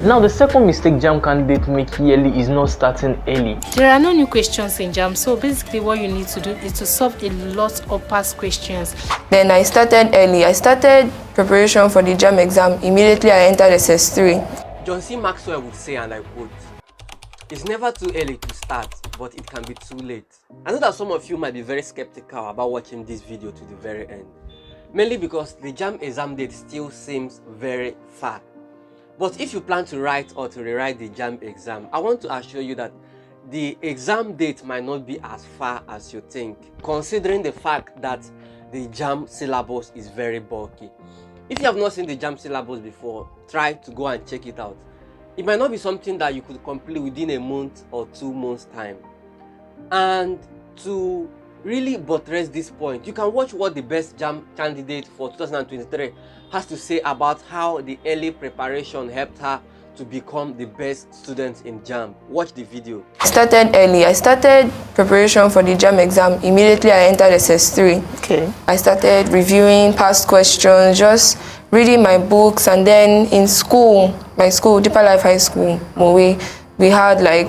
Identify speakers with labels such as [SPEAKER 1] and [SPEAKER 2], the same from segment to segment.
[SPEAKER 1] Now, the second mistake Jamb candidate make yearly is not starting early.
[SPEAKER 2] There are no new questions in Jamb, so basically what you need to do is to solve a lot of past questions.
[SPEAKER 3] Then I started early. I started preparation for the Jamb exam. Immediately I entered SS3.
[SPEAKER 4] John C. Maxwell would say, and I quote, "It's never too early to start, but it can be too late." I know that some of you might be very skeptical about watching this video to the very end, mainly because the Jamb exam date still seems very far. But if you plan to write or to rewrite the Jamb exam, I want to assure you that the exam date might not be as far as you think, considering the fact that the Jamb syllabus is very bulky. If you have not seen the Jamb syllabus before, try to go and check it out. It might not be something that you could complete within a month or 2 months' time. And to really buttress this point, you can watch what the best Jamb candidate for 2023 has to say about how the early preparation helped her to become the best student in Jamb. Watch the video.
[SPEAKER 3] I started early. I started preparation for the Jamb exam. Immediately I entered SS3.
[SPEAKER 1] Okay.
[SPEAKER 3] I started reviewing past questions, just reading my books, and then in school, my school, Deeper Life High School, Mowe, we had like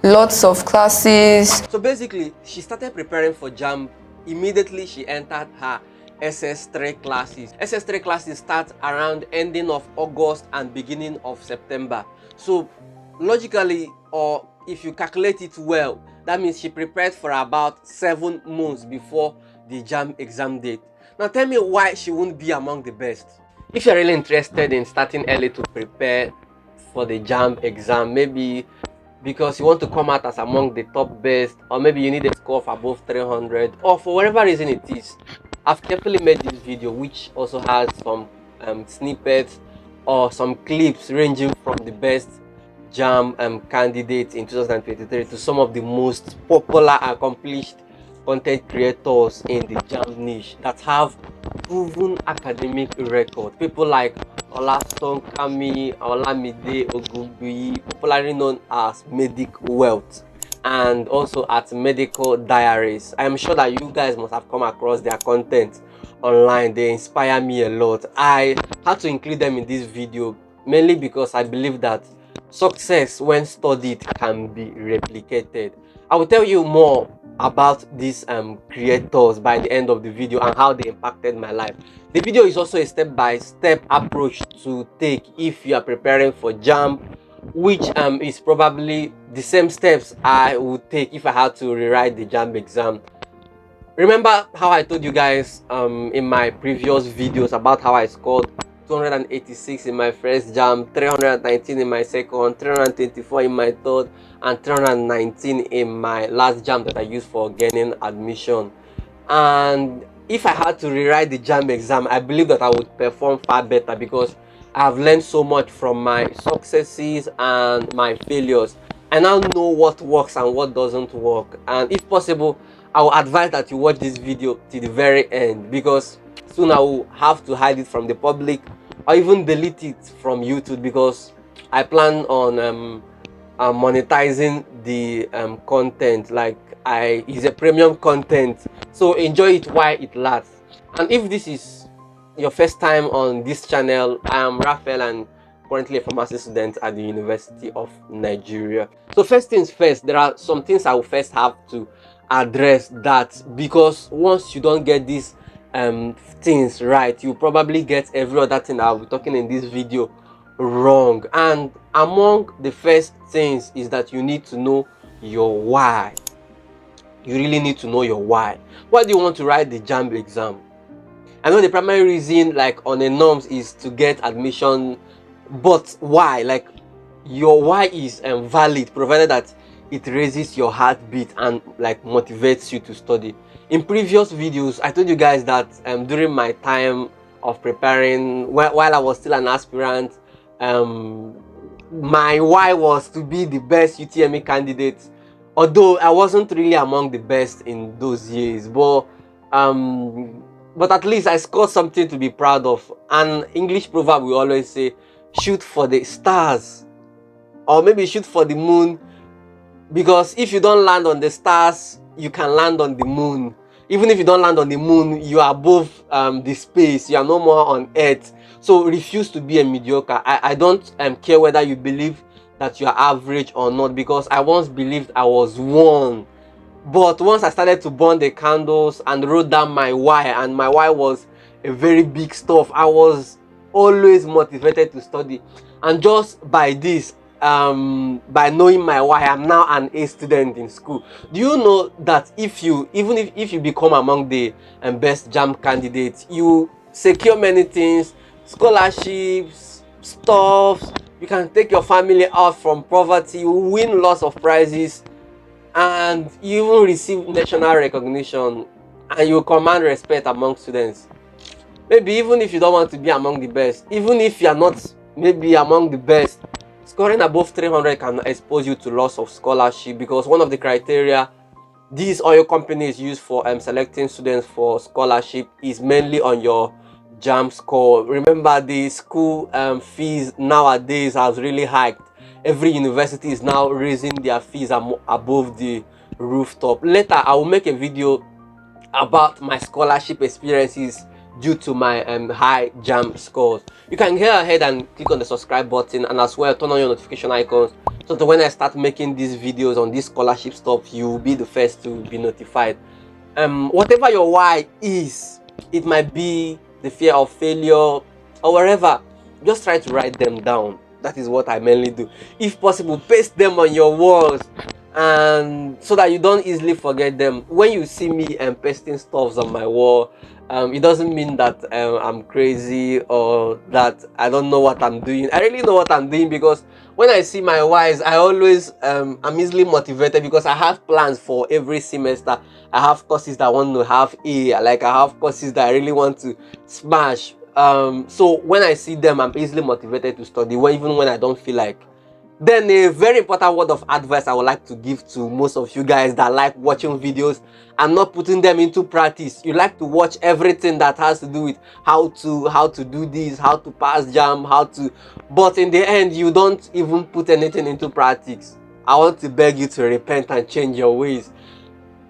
[SPEAKER 3] lots of classes.
[SPEAKER 4] So basically, she started preparing for Jamb immediately she entered her SS3 classes. SS3 classes start around ending of August and beginning of September. So logically, or if you calculate it well, that means she prepared for about 7 months before the Jamb exam date. Now tell me why she won't be among the best. If you're really interested in starting early to prepare for the Jamb exam, maybe because you want to come out as among the top best, or maybe you need a score of above 300, or for whatever reason it is, I've carefully made this video, which also has some snippets or some clips ranging from the best Jamb candidates in 2023 to some of the most popular, accomplished content creators in the Jamb niche that have proven academic record. People like Olason Kami, Olamide Ogunbuyi, popularly known as Medic Wealth, and also at Medical Diaries. I am sure that you guys must have come across their content online. They inspire me a lot. I had to include them in this video mainly because I believe that success, when studied, can be replicated. I will tell you more about these creators by the end of the video and how they impacted my life. The video is also a step-by-step approach to take if you are preparing for Jamb, which is probably the same steps I would take if I had to rewrite the Jamb exam. Remember how I told you guys in my previous videos about how I scored 286 in my first Jamb, 319 in my second, 324 in my third, and 319 in my last Jamb that I used for gaining admission. And if I had to rewrite the Jamb exam, I believe that I would perform far better because I have learned so much from my successes and my failures. I now know what works and what doesn't work. And if possible, I will advise that you watch this video to the very end, because soon I will have to hide it from the public or even delete it from YouTube, because I plan on monetizing the content. Like, it's a premium content, so enjoy it while it lasts. And if this is your first time on this channel, I am Raphael and currently a pharmacy student at the University of Nigeria. So first things first, there are some things I will first have to address, that because once you don't get these things right, you probably get every other thing I'll be talking in this video wrong. And among the first things is that you need to know your why. You really need to know your why. Why do you want to write the Jamb exam? I know the primary reason, like on the norms, is to get admission, but why? Like, your why is valid provided that it raises your heartbeat and like motivates you to study. In previous videos, I told you guys that during my time of preparing, while I was still an aspirant, my why was to be the best UTME candidate, although I wasn't really among the best in those years, but at least I scored something to be proud of. An English proverb we always say, shoot for the stars, or maybe shoot for the moon, because if you don't land on the stars, you can land on the moon. Even if you don't land on the moon, you are above the space. You are no more on earth. So refuse to be a mediocre. I don't care whether you believe that you are average or not, because I once believed I was one. But once I started to burn the candles and wrote down my why, and my why was a very big stuff, I was always motivated to study. And just by this, by knowing my why, I'm now an A student in school. Do you know that if you become among the best Jamb candidates, you secure many things, scholarships, stuff, you can take your family out from poverty, you win lots of prizes, and you even receive national recognition, and you command respect among students. Maybe even if you don't want to be among the best, even if you are not maybe among the best, scoring above 300 can expose you to loss of scholarship, because one of the criteria these oil companies use for selecting students for scholarship is mainly on your Jamb score. Remember, the school fees nowadays has really hiked. Every university is now raising their fees above the rooftop. Later, I will make a video about my scholarship experiences due to my high Jamb scores. You can go ahead and click on the subscribe button, and as well turn on your notification icons, so that when I start making these videos on this scholarship stuff, you will be the first to be notified. Whatever your why is, it might be the fear of failure or whatever, just try to write them down. That is what I mainly do. If possible, paste them on your walls, and so that you don't easily forget them. When you see me pasting stuffs on my wall, it doesn't mean that I'm crazy or that I don't know what I'm doing. I really know what I'm doing, because when I see my whys, I always I'm easily motivated, because I have plans for every semester. I have courses that I want to have A, like I have courses that I really want to smash. So when I see them, I'm easily motivated to study, even when I don't feel like. Then a very important word of advice I would like to give to most of you guys that like watching videos and not putting them into practice. You like to watch everything that has to do with how to do this, how to pass Jamb, but in the end you don't even put anything into practice. I want to beg you to repent and change your ways,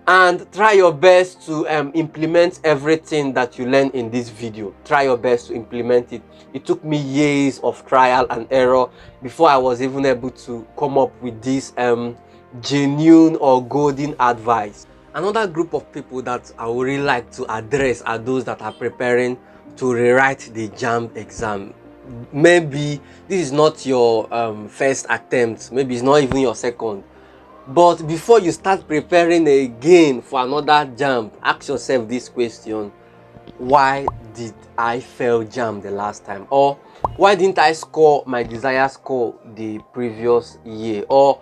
[SPEAKER 4] and try your best to implement everything that you learn in this video. Try your best to implement it. It took me years of trial and error before I was even able to come up with this genuine or golden advice. Another group of people that I would really like to address are those that are preparing to rewrite the Jamb exam. Maybe this is not your first attempt, maybe it's not even your second. But before you start preparing again for another Jamb, ask yourself this question: why did I fail Jamb the last time? Or why didn't I score my desired score the previous year? Or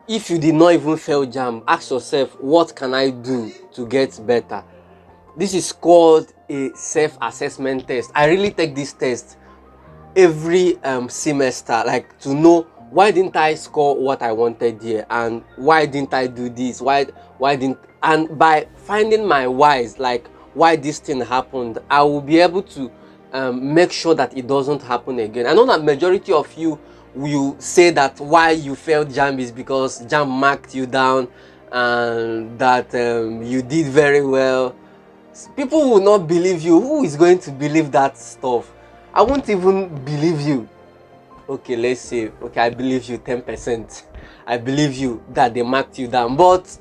[SPEAKER 4] if you did not even fail Jamb, ask yourself, what can I do to get better? This is called a self-assessment test. I really take this test every semester, like to know, why didn't I score what I wanted here, and why didn't I do this, why didn't, and by finding my whys, like why this thing happened, I will be able to make sure that it doesn't happen again. I know that majority of you will say that why you failed Jamb is because Jamb marked you down, and that you did very well. People will not believe you. Who is going to believe that stuff? I won't even believe you. Okay, let's say, okay, I believe you 10%. I believe you that they marked you down, but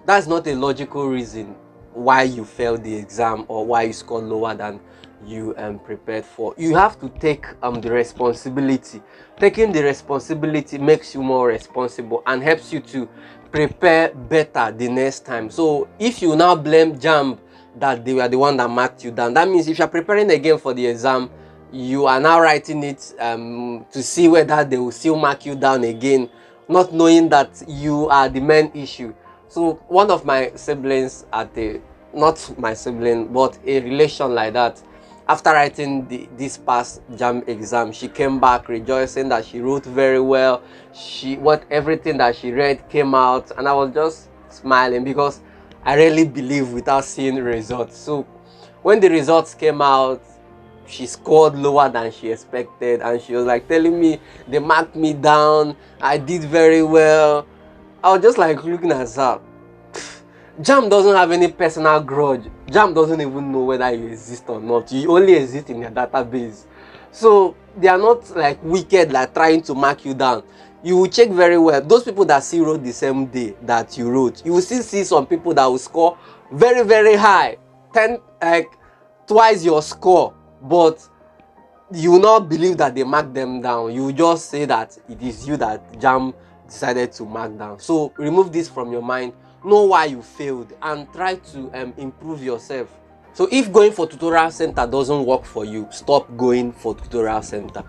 [SPEAKER 4] that's not a logical reason why you failed the exam or why you scored lower than you prepared for. You have to take the responsibility. Taking the responsibility makes you more responsible and helps you to prepare better the next time. So if you now blame Jamb that they were the one that marked you down, that means if you're preparing again for the exam, you are now writing it to see whether they will still mark you down again, not knowing that you are the main issue. So one of my siblings not my sibling, but a relation like that, after writing this past Jamb exam, she came back rejoicing that she wrote very well. Everything that she read came out, and I was just smiling because I really believe without seeing results. So when the results came out, she scored lower than she expected, and she was like telling me they marked me down, I did very well. I was just like looking at her. Jamb doesn't have any personal grudge. Jamb doesn't even know whether you exist or not. You only exist in their database. So they are not like wicked, like trying to mark you down. You will check very well. Those people that still wrote the same day that you wrote, you will still see some people that will score very, very high, 10, like twice your score, but you will not believe that they marked them down. You will just say that it is you that Jamb decided to mark down. So remove this from your mind. Know why you failed and try to improve yourself. So if going for tutorial center doesn't work for you, stop going for tutorial center,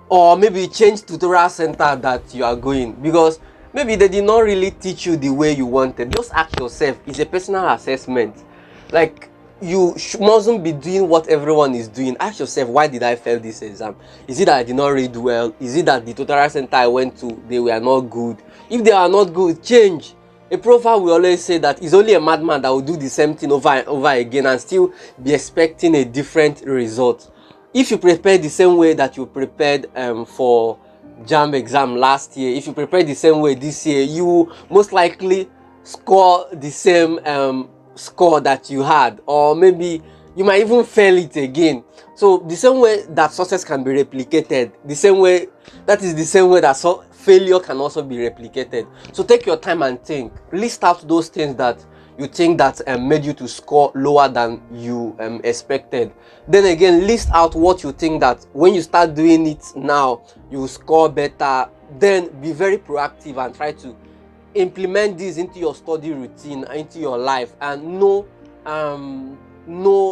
[SPEAKER 4] or maybe change tutorial center that you are going, because maybe they did not really teach you the way you wanted. Just ask yourself. It's a personal assessment. Like, you mustn't be doing what everyone is doing. Ask yourself, why did I fail this exam? Is it that I did not read well? Is it that the tutorial center I went to, they were not good? If they are not good, change. A profile will always say that it's only a madman that will do the same thing over and over again and still be expecting a different result. If you prepare the same way that you prepared for Jamb exam last year, if you prepare the same way this year, you will most likely score the same score that you had, or maybe you might even fail it again. So the same way that success can be replicated, the same way that failure can also be replicated. So take your time and think. List out those things that you think that made you to score lower than you expected. Then again, list out what you think that when you start doing it now, you will score better. Then be very proactive and try to implement this into your study routine, into your life, and know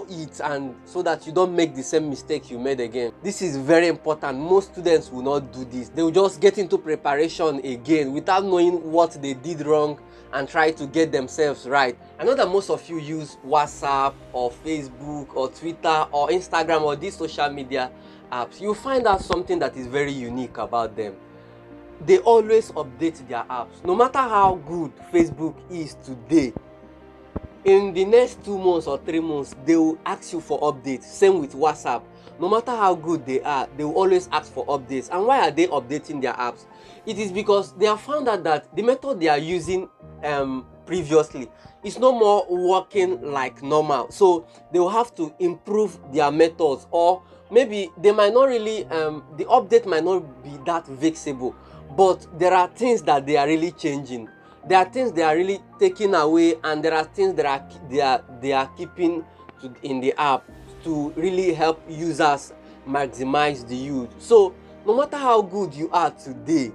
[SPEAKER 4] it, and so that you don't make the same mistake you made again. This is very important. Most students will not do this. They will just get into preparation again without knowing what they did wrong and try to get themselves right. I know that most of you use WhatsApp or Facebook or Twitter or Instagram or these social media apps. You'll find out something that is very unique about them. They always update their apps. No matter how good Facebook is today, in the next 2 months or 3 months, they will ask you for updates. Same with WhatsApp. No matter how good they are, they will always ask for updates. And why are they updating their apps? It is because they have found out that the method they are using previously is no more working like normal. So they will have to improve their methods, or maybe they might not really, the update might not be that fixable, but there are things that they are really changing. There are things they are really taking away, and there are things that they are keeping in the app to really help users maximize the use. So no matter how good you are today,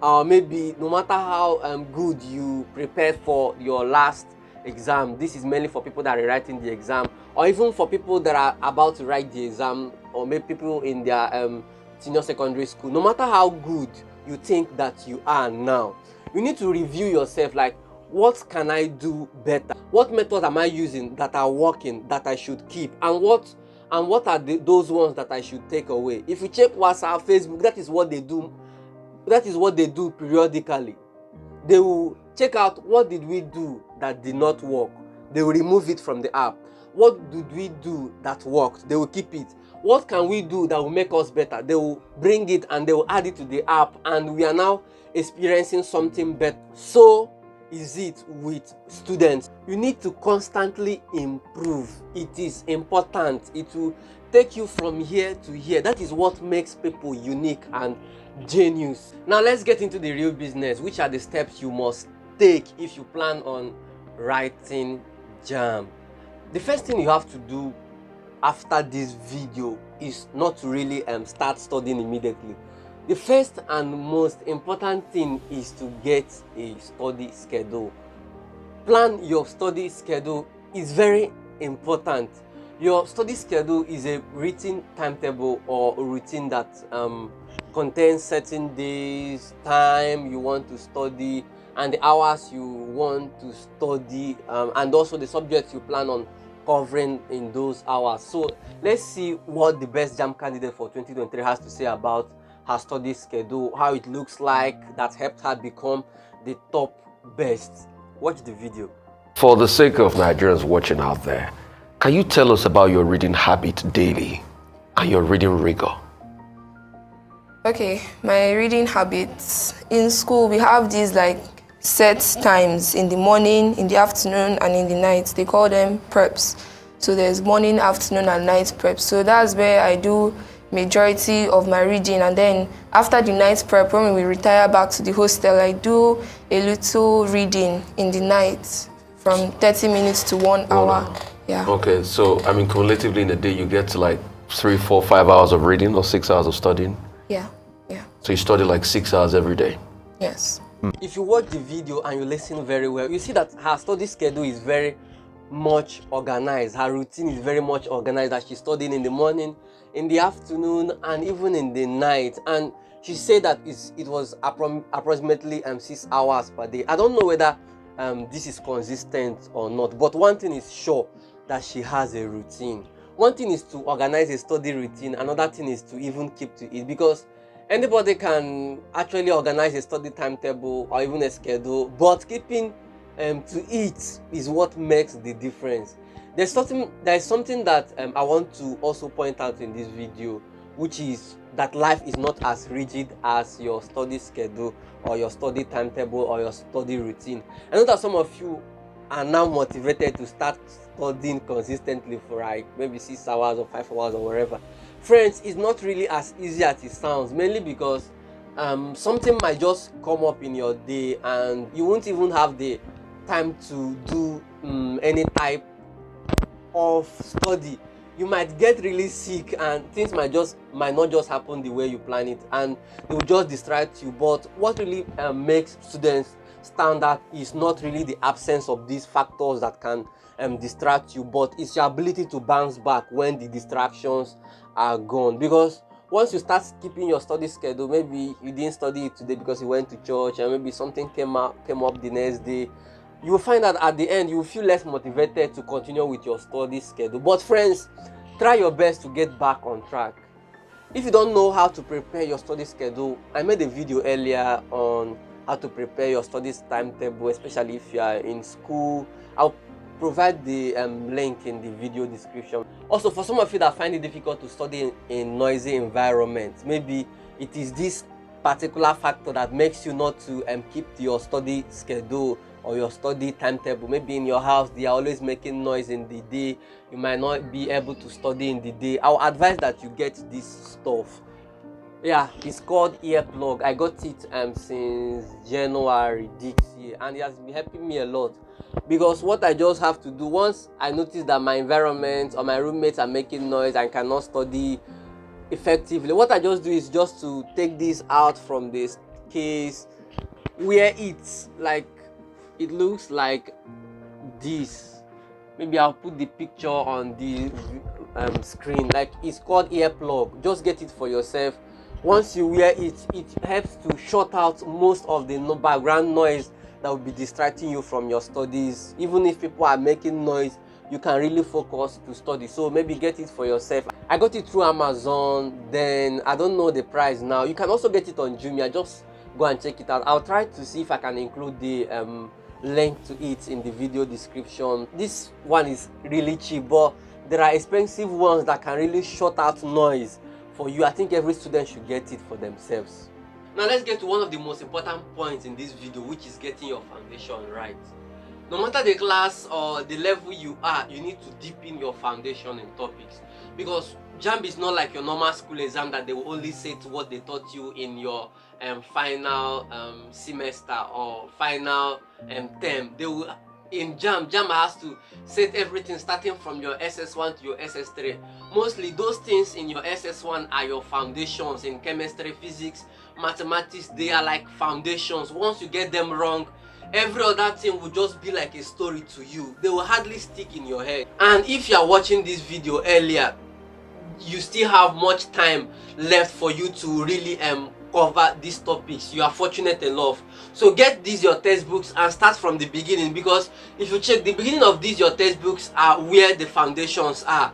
[SPEAKER 4] or maybe no matter how good you prepared for your last exam, this is mainly for people that are writing the exam, or even for people that are about to write the exam, or maybe people in their senior secondary school. No matter how good you think that you are now, you need to review yourself. Like, what can I do better? What methods am I using that are working, that I should keep, and what are those ones that I should take away? If you check WhatsApp, Facebook, that is what they do. That is what they do periodically. They will check out, what did we do that did not work? They will remove it from the app. What did we do that worked? They will keep it. What can we do that will make us better? They will bring it and they will add it to the app, and we are now experiencing something better. So is it with students. You need to constantly improve. It is important. It will take you from here to here. That is what makes people unique and genius. Now let's get into the real business. Which are the steps you must take if you plan on writing Jamb? The first thing you have to do after this video is not to really start studying immediately. The first and most important thing is to get a study schedule. Plan your study schedule. Is very important. Your study schedule is a written timetable or a routine that contains certain days, time you want to study, and the hours you want to study, and also the subjects you plan on covering in those hours. So let's see what the best Jamb candidate for 2023 has to say about her study schedule, how it looks like, that helped her become the top best. Watch the video.
[SPEAKER 5] For the sake of Nigerians watching out there, can you tell us about your reading habit daily and your reading rigor?
[SPEAKER 3] Okay, my reading habits. In school, we have these like set times in the morning, in the afternoon, and in the night. They call them preps. So there's morning, afternoon, and night preps. So that's where I do majority of my reading, and then after the night prep, when we retire back to the hostel, I do a little reading in the night from 30 minutes to 1 hour. Yeah.
[SPEAKER 5] Okay, so I mean, cumulatively in a day, you get to like 3, 4, 5 hours of reading or 6 hours of studying?
[SPEAKER 3] Yeah, yeah.
[SPEAKER 5] So you study like 6 hours every day?
[SPEAKER 3] Yes.
[SPEAKER 4] If you watch the video and you listen very well, you see that her study schedule is very much organized. Her routine is very much organized, that she's studying in the morning, in the afternoon, and even in the night. And she said that it was approximately 6 hours per day. I don't know whether this is consistent or not, but one thing is sure, that she has a routine. One thing is to organize a study routine, another thing is to even keep to it, because anybody can actually organize a study timetable or even a schedule, but keeping to it is what makes the difference. There's something that I want to also point out in this video, which is that life is not as rigid as your study schedule or your study timetable or your study routine. I know that some of you are now motivated to start studying consistently for like maybe 6 hours or 5 hours or whatever. Friends, it's not really as easy as it sounds, mainly because something might just come up in your day and you won't even have the time to do any type of study. You might get really sick and things might not just happen the way you plan it, and they will just distract you. But what really makes students stand out is not really the absence of these factors that can distract you, but it's your ability to bounce back when the distractions are gone. Because once you start skipping your study schedule, maybe you didn't study it today because you went to church, and maybe something came up the next day, you will find that at the end you will feel less motivated to continue with your study schedule. But friends, try your best to get back on track. If you don't know how to prepare your study schedule, I made a video earlier on how to prepare your studies timetable, especially if you are in school. I'll provide the link in the video description. Also, for some of you that find it difficult to study in noisy environments, maybe it is this particular factor that makes you not to keep your study schedule or your study timetable. Maybe in your house they are always making noise in the day, you might not be able to study in the day. I'll advise that you get this stuff. Yeah, it's called earplug. I got it since January this year, and it has been helping me a lot, because what I just have to do, once I notice that my environment or my roommates are making noise and cannot study effectively, what I just do is just to take this out from this case, wear it like it looks like this. Maybe I'll put the picture on the screen. Like, it's called earplug. Just get it for yourself. Once you wear it, it helps to shut out most of the background noise that will be distracting you from your studies. Even if people are making noise, you can really focus to study. So maybe get it for yourself. I got it through Amazon, then I don't know the price now. You can also get it on Jumia. Just go and check it out. I'll try to see if I can include the link to it in the video description. This one is really cheap, but there are expensive ones that can really shut out noise for you. I think every student should get it for themselves. Now let's get to one of the most important points in this video, which is getting your foundation right. No matter the class or the level you are, you need to deepen your foundation in topics, because Jamb is not like your normal school exam that they will only say to what they taught you in your final semester or final term. They will, in Jamb has to set everything starting from your SS1 to your SS3. Mostly those things in your SS1 are your foundations. In chemistry, physics, mathematics, they are like foundations. Once you get them wrong, every other thing will just be like a story to you. They will hardly stick in your head. And if you are watching this video earlier, you still have much time left for you to really cover these topics. You are fortunate enough. So get these your textbooks and start from the beginning, because if you check the beginning of these your textbooks are where the foundations are.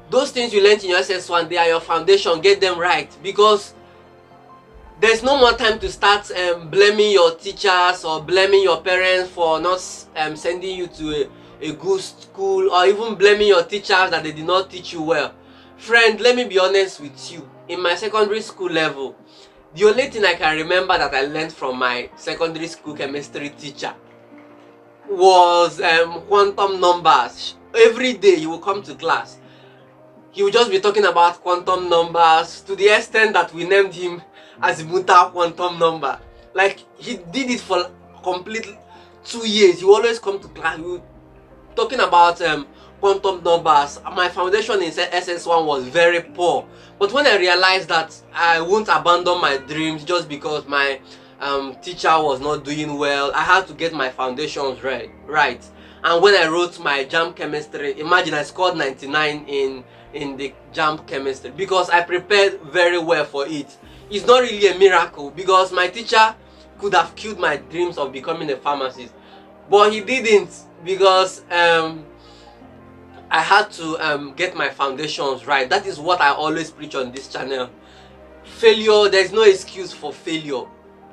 [SPEAKER 4] Those things you learned in your SS1, they are your foundation. Get them right, because there's no more time to start blaming your teachers or blaming your parents for not sending you to a good school, or even blaming your teachers that they did not teach you well. Friend, let me be honest with you. In my secondary school level, The only thing I can remember that I learned from my secondary school chemistry teacher was quantum numbers. Every day he will come to class, he will just be talking about quantum numbers, to the extent that we named him Azimuthal quantum number. Like, he did it for completely 2 years. He will always come to class, he will talking about quantum numbers. My foundation in SS1 was very poor, but when I realized that I won't abandon my dreams just because my teacher was not doing well, I had to get my foundations right. And when I wrote my Jamb chemistry, imagine I scored 99 in the Jamb chemistry because I prepared very well for it. It's not really a miracle because my teacher could have killed my dreams of becoming a pharmacist, but he didn't, because I had to get my foundations right. That is what I always preach on this channel. Failure, there's no excuse for failure.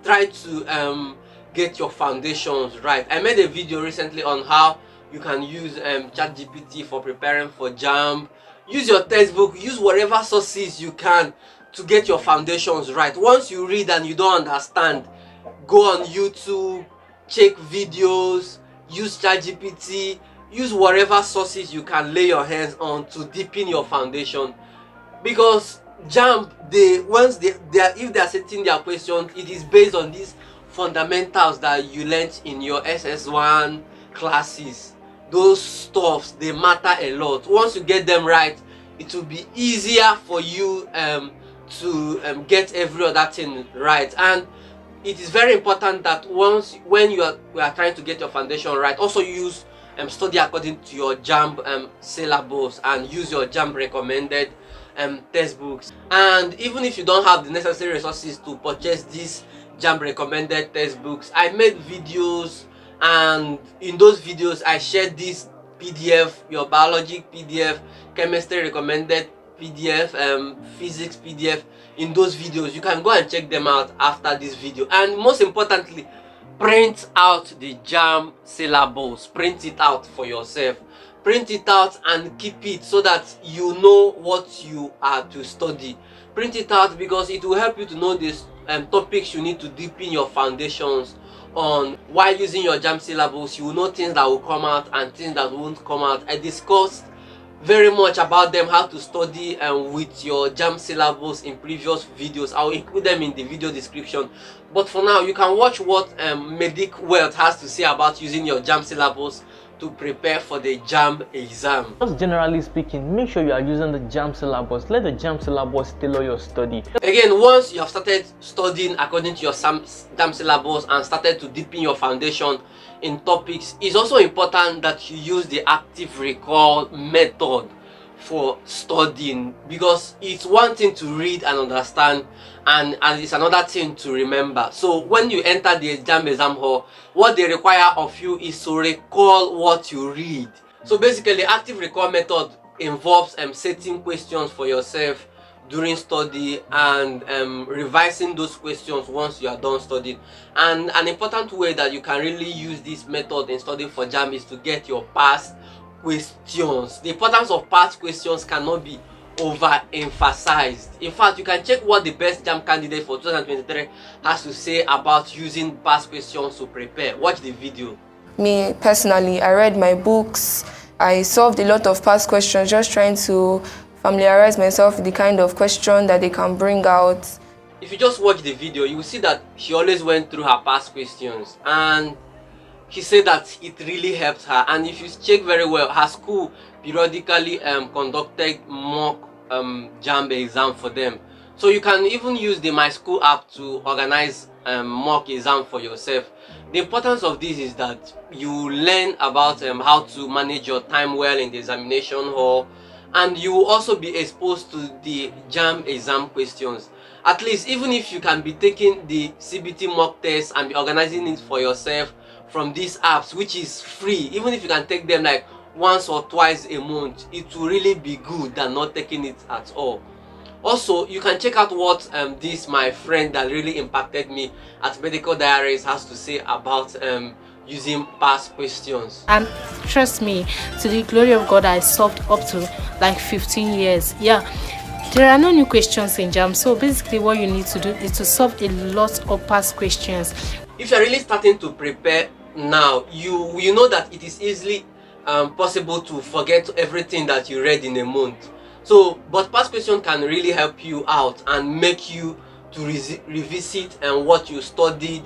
[SPEAKER 4] Try to get your foundations right. I made a video recently on how you can use ChatGPT for preparing for Jamb. Use your textbook, use whatever sources you can to get your foundations right. Once you read and you don't understand, go on YouTube, check videos, use ChatGPT, use whatever sources you can lay your hands on to deepen your foundation. Because Jamb, if they are setting their questions, it is based on these fundamentals that you learnt in your SS1 classes. Those stuffs, they matter a lot. Once you get them right, it will be easier for you to get every other thing right. And it is very important that when we are trying to get your foundation right, also use study according to your Jamb syllabus and use your Jamb recommended textbooks. And even if you don't have the necessary resources to purchase these Jamb recommended textbooks, I made videos, and in those videos I shared this PDF, your biology PDF, chemistry recommended PDF, physics PDF. In those videos, you can go and check them out after this video. And most importantly, print out the Jamb syllabus. Print it out for yourself. Print it out and keep it so that you know what you are to study. Print it out because it will help you to know these topics you need to deepen your foundations on. While using your Jamb syllabus, you will know things that will come out and things that won't come out. I discussed very much about them, how to study with your Jamb syllabus in previous videos. I'll include them in the video description. But for now, you can watch what Medic Wealth has to say about using your Jamb syllabus to prepare for the Jamb exam.
[SPEAKER 1] Just generally speaking, make sure you are using the Jamb syllabus. Let the Jamb syllabus tailor your study.
[SPEAKER 4] Again, once you have started studying according to your Jamb syllabus and started to deepen your foundation in topics, it's also important that you use the active recall method for studying, because it's one thing to read and understand, and it's another thing to remember. So when you enter the Jamb exam hall, what they require of you is to recall what you read. So basically, active recall method involves setting questions for yourself during study and revising those questions once you are done studying. And an important way that you can really use this method in studying for Jamb is to get your past questions. The importance of past questions cannot be overemphasized. In fact, you can check what the best Jamb candidate for 2023 has to say about using past questions to prepare. Watch the video.
[SPEAKER 3] Me personally, I read my books, I solved a lot of past questions, just trying to familiarize myself with the kind of question that they can bring out.
[SPEAKER 4] If you just watch the video, you will see that she always went through her past questions, and she said that it really helped her. And if you check very well, her school periodically conducted mock Jamb exam for them. So you can even use the My School app to organize mock exam for yourself. The importance of this is that you learn about how to manage your time well in the examination hall, and you will also be exposed to the Jamb exam questions. At least, even if you can be taking the CBT mock test and be organizing it for yourself from these apps, which is free, even if you can take them like once or twice a month, it will really be good than not taking it at all. Also, you can check out what this my friend that really impacted me at Medical Diaries has to say about using past questions.
[SPEAKER 2] And trust me, to the glory of God, I solved up to like 15 years. Yeah, There are no new questions in Jamb, so basically what you need to do is to solve a lot of past questions.
[SPEAKER 4] If you're really starting to prepare now, you know that it is easily possible to forget everything that you read in a month. So, but past question can really help you out and make you to revisit what you studied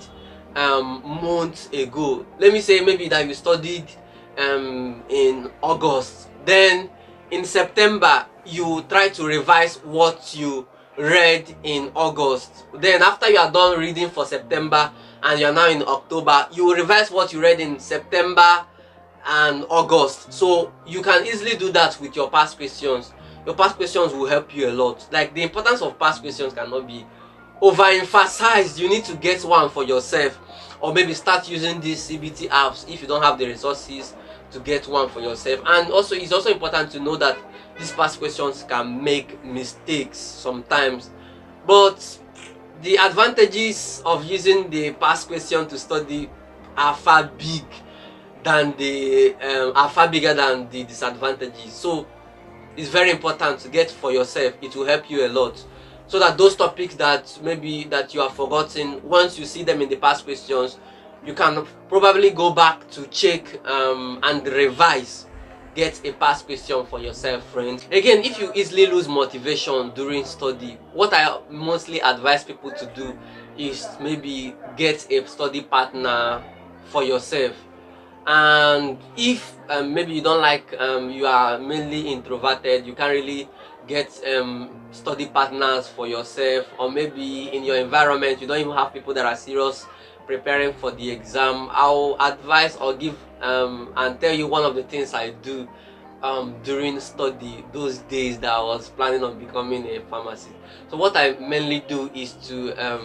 [SPEAKER 4] months ago. Let me say maybe that you studied in August, then in September you try to revise what you read in August. Then after you are done reading for September and you are now in October, you will revise what you read in September and August. So you can easily do that with your past questions. Your past questions will help you a lot. Like, the importance of past questions cannot be overemphasized. You need to get one for yourself, or maybe start using these CBT apps if you don't have the resources to get one for yourself. And also, it's also important to know that these past questions can make mistakes sometimes, but the advantages of using the past question to study are far bigger than the disadvantages. So it's very important to get for yourself. It will help you a lot, so that those topics that maybe that you have forgotten, once you see them in the past questions, you can probably go back to check and revise. Get a past question for yourself, friends. Again, if you easily lose motivation during study, what I mostly advise people to do is maybe get a study partner for yourself. And if maybe you don't like, you are mainly introverted, you can't really get study partners for yourself, or maybe in your environment you don't even have people that are serious preparing for the exam, I'll advise or give and tell you one of the things I do during study, those days that I was planning on becoming a pharmacist. So what I mainly do is to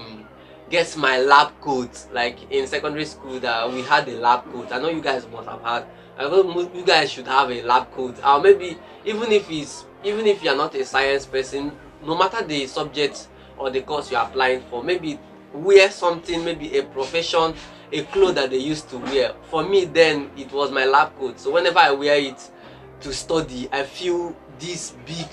[SPEAKER 4] get my lab coats. Like in secondary school, that we had a lab coat. I know you guys must have had. I know you guys should have a lab coat. Or maybe even if you're not a science person, no matter the subject or the course you're applying for, maybe wear something, maybe a profession, a clothes that they used to wear. For me then, it was my lab coat. So whenever I wear it to study, I feel this big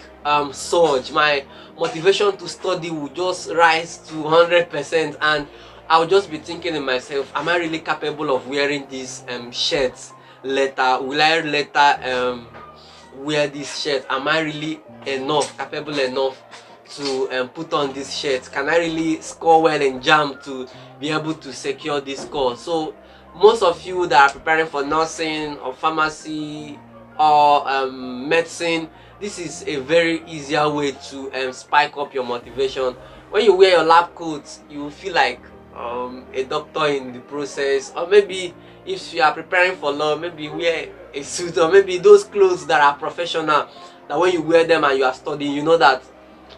[SPEAKER 4] surge. My motivation to study will just rise to 100%, and I'll just be thinking in myself, am I really capable of wearing these shirts later? Will I later wear this shirt? Am I really capable enough to put on this shirt? Can I really score well in Jamb to be able to secure this course? So most of you that are preparing for nursing or pharmacy or medicine, this is a very easier way to spike up your motivation. When you wear your lab coat, you feel like a doctor in the process. Or maybe if you are preparing for law, maybe wear a suit, or maybe those clothes that are professional, that when you wear them and you are studying, you know that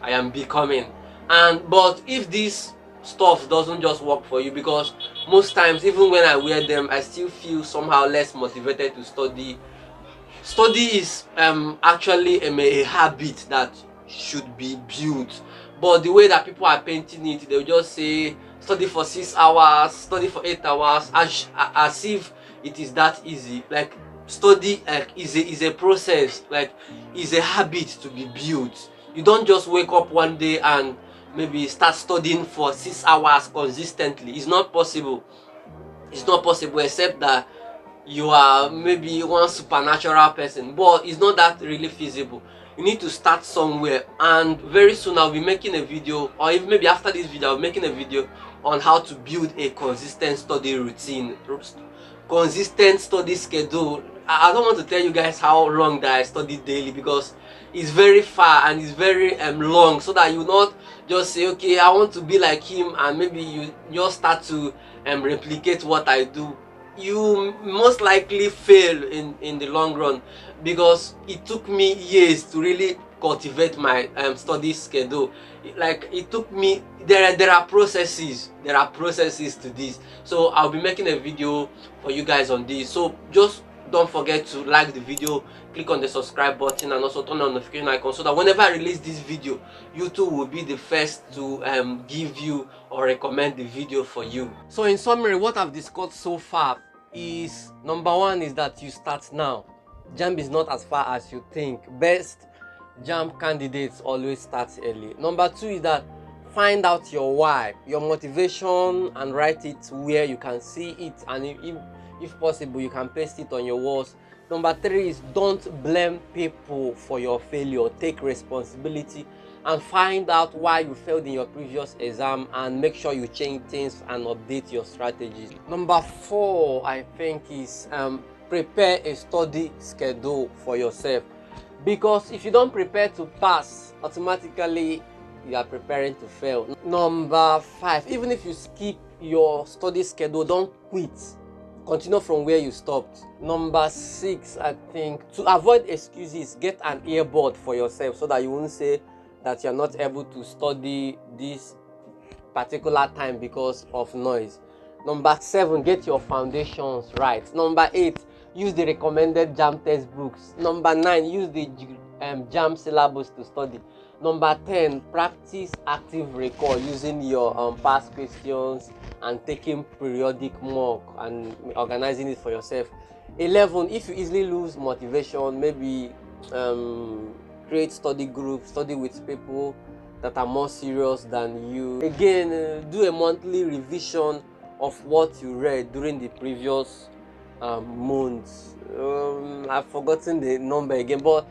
[SPEAKER 4] I am becoming. But if this stuff doesn't just work for you, because most times even when I wear them, I still feel somehow less motivated to study. Study is actually a habit that should be built, but the way that people are painting it, they'll just say study for 6 hours, study for 8 hours, as if it is that easy. Like, study is a process, like is a habit to be built. You don't just wake up one day and maybe start studying for 6 hours consistently. It's not possible. It's not possible, except that you are maybe one supernatural person, but it's not that really feasible. You need to start somewhere, and very soon I'll be making a video, or even maybe after this video I'll be making a video on how to build a consistent study routine, consistent study schedule. I don't want to tell you guys how long that I study daily, because it's very far and it's very long, so that you not just say, okay, I want to be like him, and maybe you just start to replicate what I do. You most likely fail in the long run, because it took me years to really cultivate my study schedule. Like, it took me, there are processes to this. So I'll be making a video for you guys on this. So just don't forget to like the video, click on the subscribe button, and also turn on the notification icon, so that whenever I release this video, YouTube will be the first to give you or recommend the video for you. So in summary, what I've discussed so far is, number one is that you start now. Jamb is not as far as you think. Best Jamb candidates always start early. Number 2 is that find out your why, your motivation, and write it where you can see it, and if possible you can paste it on your walls. Number 3 is don't blame people for your failure. Take responsibility and find out why you failed in your previous exam, and make sure you change things and update your strategies. Number 4, I think, is prepare a study schedule for yourself, because if you don't prepare to pass, automatically you are preparing to fail. Number 5, even if you skip your study schedule, don't quit. Continue from where you stopped. Number 6, I think, to avoid excuses, get an earbud for yourself so that you won't say that you're not able to study this particular time because of noise. Number 7, get your foundations right. Number 8, use the recommended Jamb textbooks. Number 9, use the Jamb syllabus to study. Number 10, practice active recall using your past questions and taking periodic mock and organizing it for yourself. 11, if you easily lose motivation, maybe create study groups, study with people that are more serious than you. Again, do a monthly revision of what you read during the previous months. I've forgotten the number again, but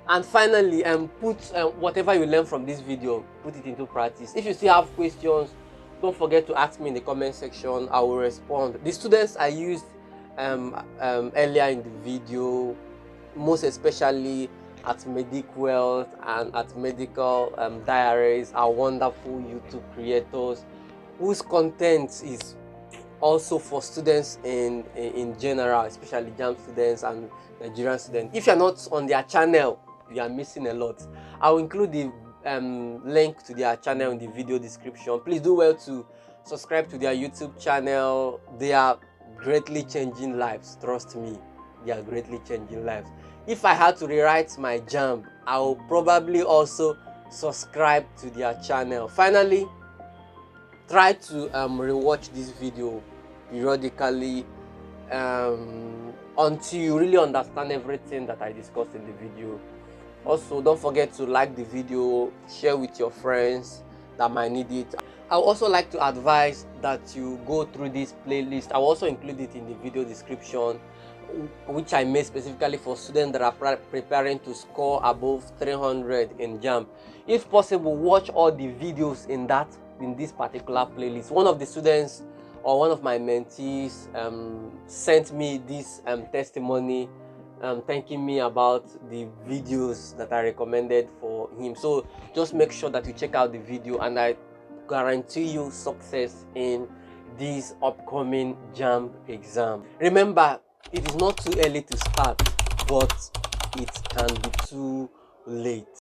[SPEAKER 4] and finally, put whatever you learn from this video, put it into practice. If you still have questions, don't forget to ask me in the comment section. I will respond. The students I used earlier in the video, most especially at Medic Wealth and at Medical Diaries, are wonderful YouTube creators whose content is also for students in general, especially Jamb students and Nigerian students. If you're not on their channel, you are missing a lot. I'll include the link to their channel in the video description. Please do well to subscribe to their YouTube channel. They are greatly changing lives. Trust me, they are greatly changing lives. If I had to rewrite my Jamb, I will probably also subscribe to their channel. Finally, try to rewatch this video periodically until you really understand everything that I discussed in the video. Also, don't forget to like the video, share with your friends that might need it. I would also like to advise that you go through this playlist. I will also include it in the video description, which I made specifically for students that are preparing to score above 300 in Jamb. If possible, watch all the videos in this particular playlist. One of the students or one of my mentees sent me this testimony thanking me about the videos that I recommended for him. So just make sure that you check out the video, and I guarantee you success in this upcoming Jamb exam. Remember, it is not too early to start, but it can be too late.